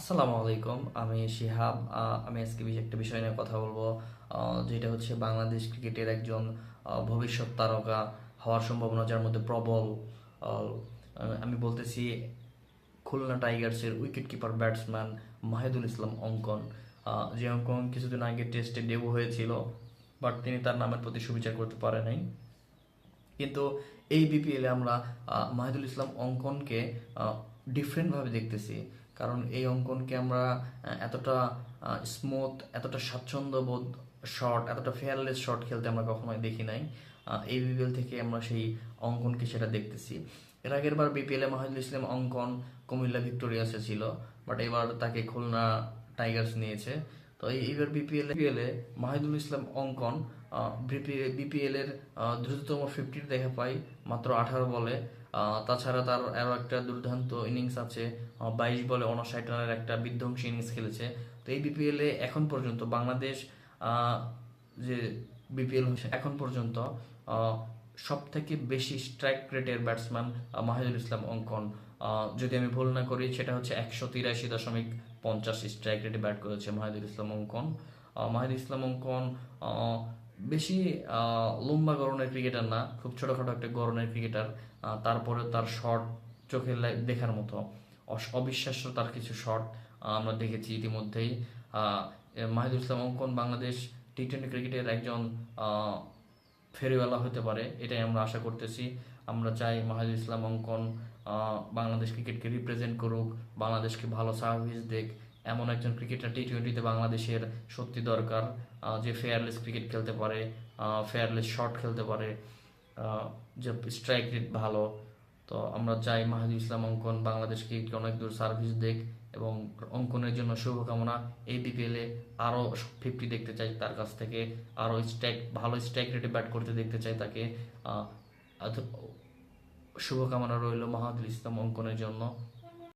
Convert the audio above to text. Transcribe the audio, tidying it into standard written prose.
আসসালামু আলাইকুম, আমি শিহাব। আমি আজকে একটা বিষয় নিয়ে কথা বলবো, যেটা হচ্ছে বাংলাদেশ ক্রিকেটের একজন ভবিষ্যৎ তারকা হওয়ার সম্ভাবনা যার মধ্যে প্রবল। আহ, আমি বলতেছি খুলনা টাইগার্সের wicket keeper batsman Mahidul Islam Ankon. যে অঙ্কন কিছুদিন আগে টেস্টে ডেবু হয়েছিল, বাট তিনি তার নামের প্রতি সুবিচার করতে পারে নাই। কিন্তু এই বিপিএলে আমরা মাহিদুল ইসলাম অঙ্কনকে ডিফারেন্টভাবে দেখতেছি। কারণ এই অঙ্কনকে আমরা এতটা স্মুথ, এতটা স্বাচ্ছন্দ্যবোধ শট, এতটা ফেয়ারলেস শট খেলতে আমরা কখনোই দেখি নাই। এই বিপিএল থেকে আমরা সেই অঙ্কনকে সেটা দেখতেছি। এর আগের বার বিপিএলে মাহিদুল ইসলাম অঙ্কন কুমিল্লা ভিক্টোরিয়াসে ছিল, বাট এবার তাকে খুলনা টাইগার্স নিয়েছে। তো এইবার বিপিএল এ মাহিদুল ইসলাম অঙ্কন বিপিএল এর দ্রুততম 50 দেখা পাই মাত্র 18 বলে। তাছাড়া তার আরো একটা দুর্দান্ত ইনিংস আছে, 22 বলে 59 রানের একটা বিধ্বংসী ইনিংস খেলেছে। তো এই বিপিএল এ এখন পর্যন্ত বাংলাদেশ যে বিপিএল হচ্ছে এখন পর্যন্ত সব থেকে বেশি স্ট্রাইক রেটের ব্যাটসম্যান মাহিদুল ইসলাম অঙ্কন। যদি আমি ভুল না করি সেটা হচ্ছে 183.50 স্ট্রাইক রেটে ব্যাট করেছে মাহিদুল ইসলাম অঙ্কন। মাহিদুল ইসলাম অঙ্কন বেশি লম্বা গড়নের ক্রিকেটার না, খুব ছোটখাটো একটা গড়নের ক্রিকেটার। তারপরে তার শট চোখে দেখার মতো, অবিশ্বাস্য তার কিছু শট আমরা দেখেছি ইতিমধ্যেই। মাহিদুল ইসলাম অঙ্কন বাংলাদেশ টি-20 ক্রিকেটের একজন ফেরিওয়ালা হতে পারে, এটাই আমরা আশা করতেছি। আমরা চাই মাহিদুল ইসলাম অঙ্কন বাংলাদেশ ক্রিকেটকে রিপ্রেজেন্ট করুক, বাংলাদেশকে ভালো সার্ভিস দেখ। এমন একজন ক্রিকেটার টি-20তে বাংলাদেশের সত্যি দরকার, যে ফেয়ারলেস ক্রিকেট খেলতে পারে, ফেয়ারলেস শট খেলতে পারে, যে স্ট্রাইক রেট ভালো। তো আমরা চাই মাহিদুল ইসলাম অঙ্কন বাংলাদেশ ক্রিকেটকে অনেক দূর সার্ভিস দেখ, এবং অঙ্কনের জন্য শুভকামনা। এই বিপিএলে আরও 50 দেখতে চাই তার কাছ থেকে, আরও ভালো স্ট্রাইক রেটে ব্যাট করতে দেখতে চাই তাকে। শুভকামনা রইল মাহিদুল ইসলাম অঙ্কনের জন্য।